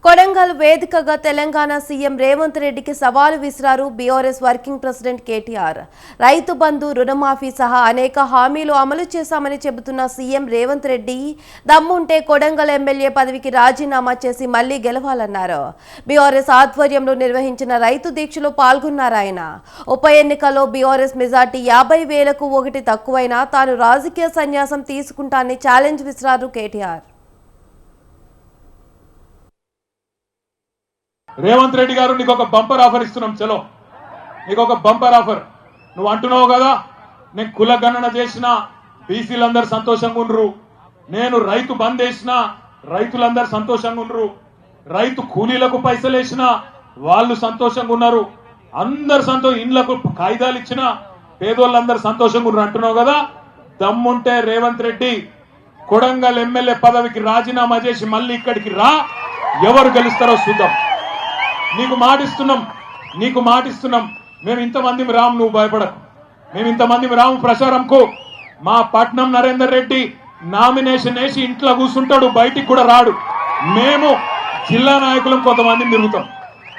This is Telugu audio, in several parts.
కొడంగల్ వేదికగా తెలంగాణ సీఎం రేవంత్ రెడ్డికి సవాలు విసిరారు BRS working president KTR. Rythu Bandhu, రుణమాఫీ సహా అనేక హామీలు అమలు చేశామని చెబుతున్న సీఎం రేవంత్ రెడ్డి దమ్ముంటే కొడంగల్ ఎమ్మెల్యే పదవికి రాజీనామా చేసి మళ్లీ గెలవాలన్నారు. బీఆర్ఎస్ ఆధ్వర్యంలో నిర్వహించిన రైతు దీక్షలో పాల్గొన్నారు ఆయన. ఉప ఎన్నికల్లో బీఆర్ఎస్ మెజార్టీ 50,000కు 1 తక్కువైనా తాను రాజకీయ సన్యాసం తీసుకుంటానని ఛాలెంజ్ విసిరారు కేటీఆర్. రేవంత్ రెడ్డి గారు నీకు ఒక బంపర్ ఆఫర్ ఇస్తున్నాం. చలో నీకు ఒక బంపర్ ఆఫర్. నువ్వు అంటున్నావు కదా నేను కుల గణన చేసిన బీసీలందరూ సంతోషంగా ఉండరు, నేను రైతు బంద్ వేసిన రైతులందరూ సంతోషంగా ఉండరు, రైతు కూలీలకు పైసలు వేసిన వాళ్ళు సంతోషంగా ఉన్నారు, అందరు ఇండ్లకు కాయిదాలు ఇచ్చిన పేదోళ్ళందరూ సంతోషంగా ఉన్నారు అంటున్నావు కదా. దమ్ముంటే రేవంత్ రెడ్డి కొడంగల్ ఎమ్మెల్యే పదవికి రాజీనామా చేసి మళ్ళీ ఇక్కడికి రా, ఎవరు గెలుస్తారో చూద్దాం. నీకు మాటిస్తున్నాం. మేము ఇంతమంది రాము, నువ్వు భయపడకు. మేము ఇంతమంది రాము ప్రచారంకు. మా పట్నం నరేందర్ రెడ్డి నామినేషన్ వేసి ఇంట్లో కూర్చుంటాడు, బయటికి కూడా రాడు. మేము జిల్లా నాయకులం కొంతమందిని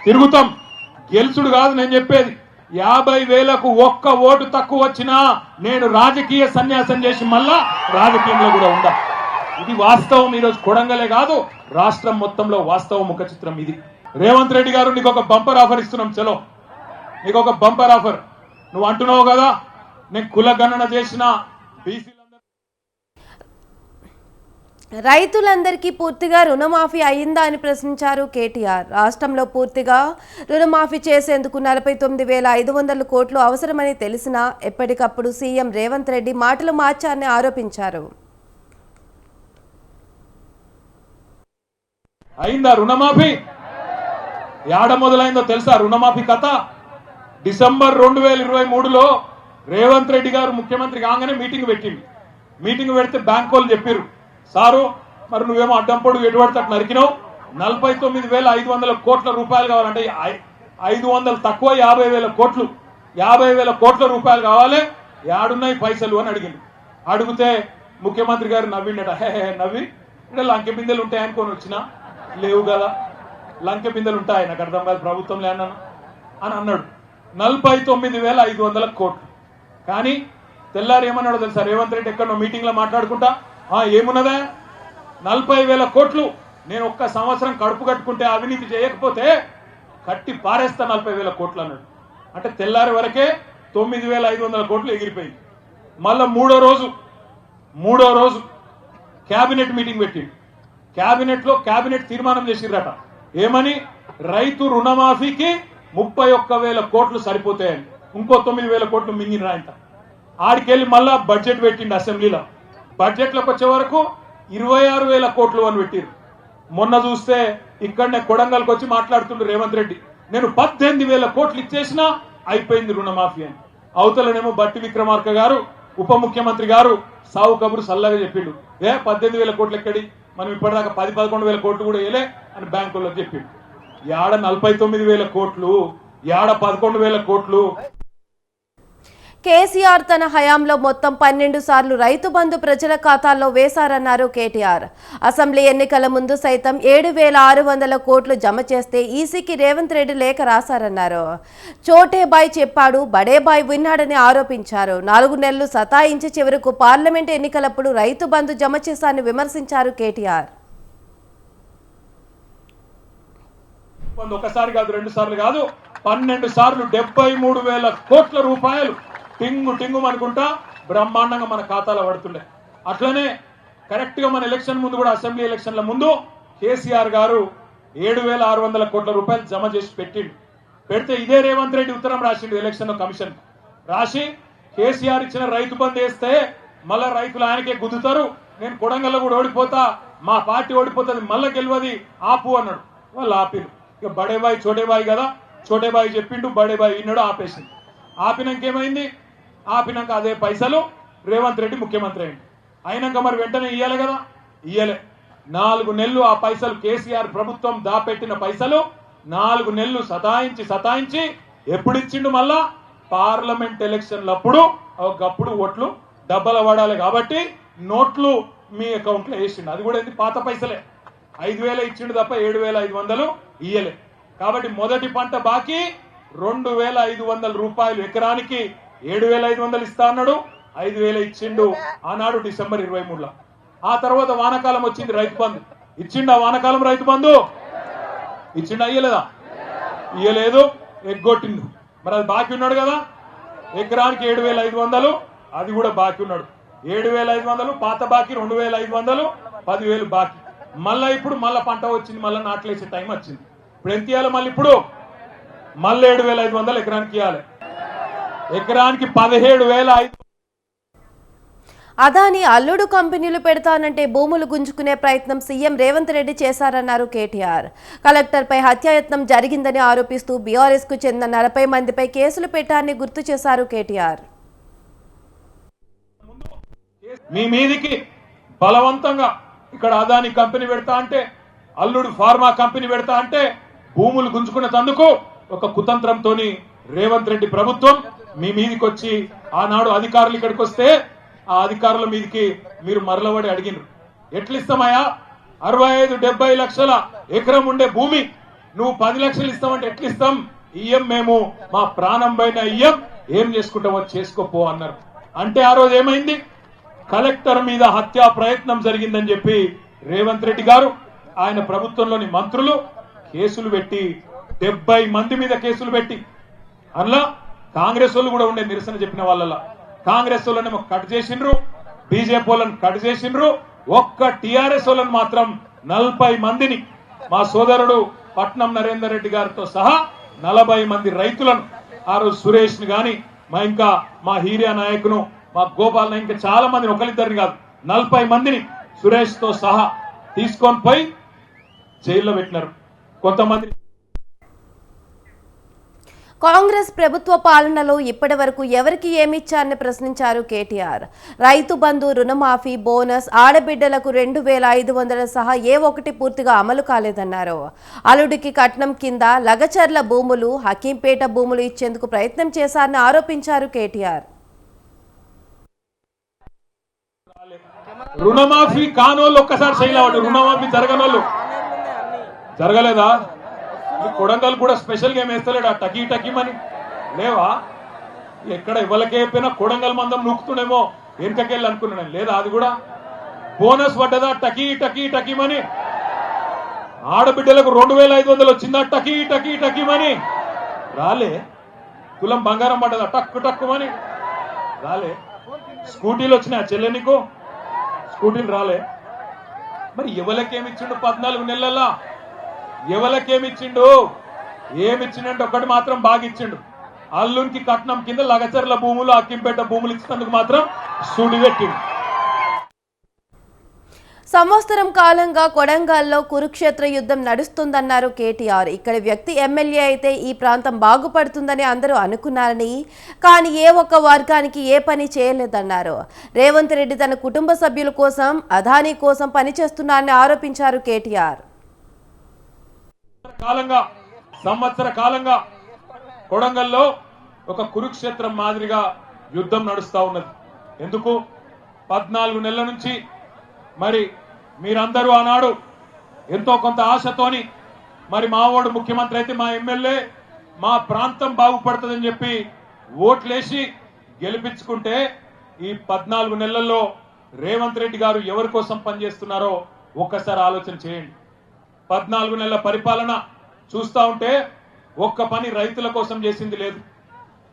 తిరుగుతాం. గెలుచుడు కాదు నేను చెప్పేది. 50,000కు 1 ఓటు తక్కువ వచ్చినా నేను రాజకీయ సన్యాసం చేసి మళ్ళా రాజకీయంలో కూడా ఉండా. ఇది వాస్తవం. ఈరోజు కొడంగలే కాదు రాష్ట్రం మొత్తంలో వాస్తవం ముఖ చిత్రం ఇది. రేవంత్ రెడ్డి గారు నీకు ఒక బంపర్ ఆఫర్ ఇస్తున్నాం. చలో నీకు ఒక బంపర్ ఆఫర్. నువ్వు అంటున్నావు కదా నేను కుల గణన చేసిన బీసీలందరూ. రైతులందరికీ పూర్తిగా రుణమాఫీ అయిందా అని ప్రశ్నించారు కేటీఆర్. రాష్ట్రంలో పూర్తిగా రుణమాఫీ చేసేందుకు 49,500 కోట్లు అవసరమని తెలిసినా ఎప్పటికప్పుడు సీఎం రేవంత్ రెడ్డి మాటలు మార్చారని ఆరోపించారు. అయిందా రుణమాఫీ? ఏడ మొదలైందో తెలుసా రుణమాఫీ కథ? డిసెంబర్ 2023లో రేవంత్ రెడ్డి గారు ముఖ్యమంత్రి కాగానే మీటింగ్ పెట్టింది. మీటింగ్ పెడితే బ్యాంక్ వాళ్ళు చెప్పారు, సారు మరి నువ్వేమో అడ్డంపొడు ఎటువంటి నరికినావు, 49,500 కోట్ల రూపాయలు కావాలంటే 500 తక్కువ 50,000 కోట్లు, 50,000 కోట్ల రూపాయలు కావాలి, ఏడున్నాయి పైసలు అని అడిగింది. అడిగితే ముఖ్యమంత్రి గారు నవ్విండట. నవ్వి అంటే లంకె బిందెలు ఉంటాయనుకొని వచ్చినా లేవు కదా, లంకె బిందెలు ఉంటాయి, నాకు అర్థం కాదు ప్రభుత్వం లేనన్నా అని అన్నాడు. 49,500 కోట్లు. కానీ తెల్లారి ఏమన్నాడో తెలుసా రేవంత్ రెడ్డి ఎక్కడో మీటింగ్ లో మాట్లాడుకుంటా, ఏమున్నదా 40,000 కోట్లు నేను ఒక్క సంవత్సరం కడుపు కట్టుకుంటే అవినీతి చేయకపోతే కట్టి పారేస్తా 40,000 కోట్లు అన్నాడు. అంటే తెల్లారి వరకే 9,500 కోట్లు ఎగిరిపోయింది. మళ్ళా మూడో రోజు క్యాబినెట్ మీటింగ్ పెట్టింది. క్యాబినెట్ తీర్మానం చేసిర్రట. ఏమని? రైతు రుణమాఫీకి 31,000 కోట్లు సరిపోతాయని, ఇంకో 9,000 కోట్లు మింగిన రాయంట. ఆడికెళ్ళి మళ్ళా బడ్జెట్ పెట్టిండు అసెంబ్లీలో. బడ్జెట్లోకి వచ్చే వరకు 26,000 కోట్లు అని పెట్టిరు. మొన్న చూస్తే ఇక్కడనే కొడంగల్కి వచ్చి మాట్లాడుతుండ్రు రేవంత్ రెడ్డి, నేను 18,000 కోట్లు ఇచ్చేసినా అయిపోయింది రుణమాఫీ అని. అవతలనేమో బట్టి విక్రమార్క గారు ఉప ముఖ్యమంత్రి గారు సావు కబురు సల్లగా చెప్పిండు, 18,000 కోట్లు ఎక్కడి, మనం ఇప్పటిదాకా 10-11,000 కోట్లు కూడా వేయలే అని బ్యాంకుల్లో చెప్పిండు. ఏడ 49,000 కోట్లు, ఏడ 11,000 కోట్లు. కేసీఆర్ తన హయాంలో మొత్తం 12 సార్లు రైతు బంధు ప్రజల ఖాతాల్లో వేశారన్నారు కేటీఆర్. అసెంబ్లీ ఎన్నికల ముందు సైతం 7,600 కోట్లు జమ చేస్తే ఈసీకి రేవంత్ రెడ్డి లేఖ రాశారన్నారు. చోటేబాయ్ చెప్పాడు, బడేబాయ్ విన్నాడని ఆరోపించారు. 4 నెలలు సతాయించి చివరకు పార్లమెంట్ ఎన్నికలప్పుడు రైతు బంధు జమ చేశారని విమర్శించారు కేటీఆర్. ఒకసారి కాదు, 2 సార్లు కాదు, 12 సార్లు 73,000 కోట్ల రూపాయలు టింగు అనుకుంటా బ్రహ్మాండంగా మన ఖాతాలో పడుతుండే. అట్లనే కరెక్ట్ గా మన ఎలక్షన్ ముందు కూడా, అసెంబ్లీ ఎలక్షన్ల ముందు కేసీఆర్ గారు 7,600 కోట్ల రూపాయలు జమ చేసి పెడితే ఇదే రేవంత్ రెడ్డి ఉత్తరం రాసిండు ఎలక్షన్ కమిషన్ రాసి, కేసీఆర్ ఇచ్చిన రైతు బంద్ వేస్తే మళ్ళా రైతులు ఆయనకే గుద్దుతారు, నేను కొడంగల్లో కూడా ఓడిపోతా, మా పార్టీ ఓడిపోతుంది, మళ్ళా గెలవది, ఆపు అన్నాడు. వాళ్ళు ఆపిరు. ఇక బడేబాయ్ చోటేబాయ్ కదా, చోటేబాయ్ చెప్పిండు, బడేబాయ్ విన్నాడు, ఆపేసింది. ఆపినాక ఏమైంది? ఆపినాక అదే పైసలు రేవంత్ రెడ్డి ముఖ్యమంత్రి అయినాక మరి వెంటనే ఇయ్యాలి కదా, ఇయ్యలే. 4 నెలలు ఆ పైసలు, కేసీఆర్ ప్రభుత్వం దాపెట్టిన పైసలు 4 నెలలు సతాయించి ఎప్పుడు ఇచ్చిండు? మళ్ళా పార్లమెంట్ ఎలక్షన్లప్పుడు. ఒకప్పుడు ఓట్లు డబ్బల పడాలి కాబట్టి నోట్లు మీ అకౌంట్లో వేసిండు. అది కూడా ఏంటి? పాత పైసలే. 5,000 ఇచ్చిండు తప్ప 7,500 ఇయ్యలే. కాబట్టి మొదటి పంట బాకీ 2,500 రూపాయలు ఎకరానికి. 7,500 ఇస్తా అన్నాడు, 5,000 ఇచ్చిండు ఆనాడు డిసెంబర్ 23లో. ఆ తర్వాత వానాకాలం వచ్చింది, రైతు బంధు ఇచ్చిండు. ఆ వానాకాలం రైతు బంధు ఇచ్చిండు, అయ్యలేదా? ఇయ్యలేదు, ఎగ్గొట్టిండు. మరి అది బాకీ ఉన్నాడు కదా, ఎకరానికి 7,500 అది కూడా బాకీ ఉన్నాడు. 7,500 పాత బాకీ, 2,500 10,000 బాకీ. మళ్ళా ఇప్పుడు మళ్ళా పంట వచ్చింది, మళ్ళీ నాట్లేసే టైం వచ్చింది. ఇప్పుడు ఎంత ఇవ్వాలి? మళ్ళీ ఇప్పుడు మళ్ళీ 7,500 ఎకరానికి ఇవ్వాలి. ఎకరానికి 17,500. అదాని అల్లుడు కంపెనీలు పెడతానంటే భూములు గుంజుకునే ప్రయత్నం సీఎం రేవంత్ రెడ్డి చేశారన్నారు కేటీఆర్. కలెక్టర్పై హత్యాయత్నం జరిగిందని ఆరోపిస్తూ బీఆర్ఎస్ కు చెందిన 40 మందిపై కేసులు పెట్టారని గుర్తు చేశారు కేటీఆర్. మీ మీదికి బలవంతంగా ఇక్కడ అదాని కంపెనీ పెడతా అంటే, అల్లుడు ఫార్మా కంపెనీ పెడతా అంటే భూములు గుంజుకున్న తందుకు ఒక కుతంత్రంతో రేవంత్ రెడ్డి ప్రభుత్వం మీ మీదికి వచ్చి ఆనాడు అధికారులు ఇక్కడికి వస్తే ఆ అధికారుల మీదకి మీరు మరలబడి అడిగినారు. ఎట్లిస్తామయ్యా? 65-70 లక్షల ఎకరం ఉండే భూమి నువ్వు 10 లక్షలు ఇస్తామంటే ఎట్లిస్తాం? ఇయ్యం, మేము మా ప్రాణం పైన ఇయ్యం, ఏం చేసుకుంటామో చేసుకోపో అన్నారు. అంటే ఆ రోజు ఏమైంది? కలెక్టర్ మీద హత్యా ప్రయత్నం జరిగిందని చెప్పి రేవంత్ రెడ్డి గారు ఆయన ప్రభుత్వంలోని మంత్రులు కేసులు పెట్టి 70 మంది మీద కేసులు పెట్టి, అందులో కాంగ్రెస్ వాళ్ళు కూడా ఉండే నిరసన చెప్పిన వాళ్ళ కాంగ్రెస్ వాళ్ళని కట్ చేసిండ్రు, బీజేపీ వాళ్ళని కట్ చేసిండ్రు. ఒక్క టిఆర్ఎస్ వాళ్ళని మాత్రం 40 మందిని, మా సోదరుడు పట్నం నరేందర్ రెడ్డి గారితో సహా 40 మంది రైతులను, ఆ రోజు సురేష్ ని గాని, ఇంకా మా హీరియా నాయకును, మా గోపాల్ ఇంకా చాలా మందిని, ఒకరిద్దరిని కాదు 40 మందిని సురేష్ తో సహా తీసుకొని పోయి జైల్లో పెట్టినారు. కొంతమంది కాంగ్రెస్ ప్రభుత్వ పాలనలో ఇప్పటి వరకు ఎవరికి ఏమిచ్చారని ప్రశ్నించారు కేటీఆర్. రైతు బంధు, రుణమాఫీ, బోనస్, ఆడబిడ్డలకు 2,500 సహా ఏ ఒక్కటి పూర్తిగా అమలు కాలేదన్నారు. అల్లుడికి కట్నం కింద లగచర్ల భూములు, హకీంపేట భూములు ఇచ్చేందుకు ప్రయత్నం చేశారని ఆరోపించారు కేటీఆర్. రుణమాఫీ కానోళ్ళు ఒక్కసారి శైలవాడు, రుణమాఫీ జరగనోళ్ళు జరగలేదా? కొడంగల్ కూడా స్పెషల్ గా వేస్తలేడు ఆ టకీ టకీమని లేవా? ఎక్కడ ఇవ్వలకేపోయినా కొడంగల్ మందం నూకుతుండేమో వెనుకకెళ్ళి అనుకున్నాను, లేదా? అది కూడా బోనస్ పడ్డదా టకీ టకీ టకీమని? ఆడబిడ్డలకు 2,500 వచ్చిందా టకీ టకీ టకీమని? రాలే. కులం బంగారం పడ్డదా టక్కు టక్కుమని? రాలే. స్కూటీలు వచ్చినాయా చెల్లె నీకు? స్కూటీలు రాలే. మరి ఎవరికేమిచ్చిండు 14 నెలల్లో? ఎవరికేమిచ్చిండు? ఏమిచ్చిండంటే ఒకటి మాత్రం బాగా ఇచ్చిండు. అల్లునికి కట్నం కింద లగచర్ల భూములు, అక్కింపేట భూములు ఇచ్చినందుకు మాత్రం సుడివెట్టిండు. సంవత్సరం కాలంగా కొడంగల్లో కురుక్షేత్ర యుద్ధం నడుస్తుందన్నారు కేటీఆర్. ఇక్కడి వ్యక్తి ఎమ్మెల్యే అయితే ఈ ప్రాంతం బాగుపడుతుందని అందరూ అనుకున్నారని, కానీ ఏ ఒక్క వర్గానికి ఏ పని చేయలేదన్నారు. రేవంత్ రెడ్డి తన కుటుంబ సభ్యుల కోసం, అదానీ కోసం పనిచేస్తున్నారని ఆరోపించారు కేటీఆర్. సంవత్సర కాలంగా కొడంగల్లో ఒక కురుక్షేత్రం మాదిరిగా యుద్ధం నడుస్తా ఉన్నది. ఎందుకు? 14 నెలల నుంచి మరి మీరందరూ ఆనాడు ఎంతో కొంత ఆశతోని మరి మావోడు ముఖ్యమంత్రి అయితే, మా ఎమ్మెల్యే మా ప్రాంతం బాగుపడుతుందని చెప్పి ఓట్లేసి గెలిపించుకుంటే ఈ 14 నెలల్లో రేవంత్ రెడ్డి గారు ఎవరి కోసం పనిచేస్తున్నారో ఒక్కసారి ఆలోచన చేయండి. 14 నెలల పరిపాలన చూస్తా ఉంటే ఒక్క పని రైతుల కోసం చేసింది లేదు,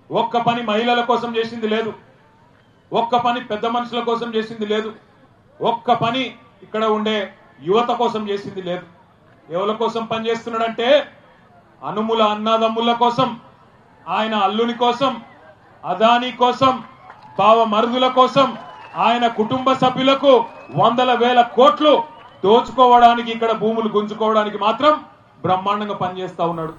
ఒక్క పని మహిళల కోసం చేసింది లేదు, ఒక్క పని పెద్ద మనుషుల కోసం చేసింది లేదు, ఒక్క పని ఇక్కడ ఉండే యువత కోసం చేసింది లేదు. ఎవరి కోసం పనిచేస్తున్నాడంటే అనుముల అన్నదమ్ముల కోసం, ఆయన అల్లుని కోసం, అదానీ కోసం, బావ మరుదుల కోసం, ఆయన కుటుంబ సభ్యులకు 100,000 కోట్లు దోచుకోవడానికి, ఇక్కడ భూములు గుంజుకోవడానికి మాత్రం బ్రహ్మాండంగా పనిచేస్తా ఉన్నాడు.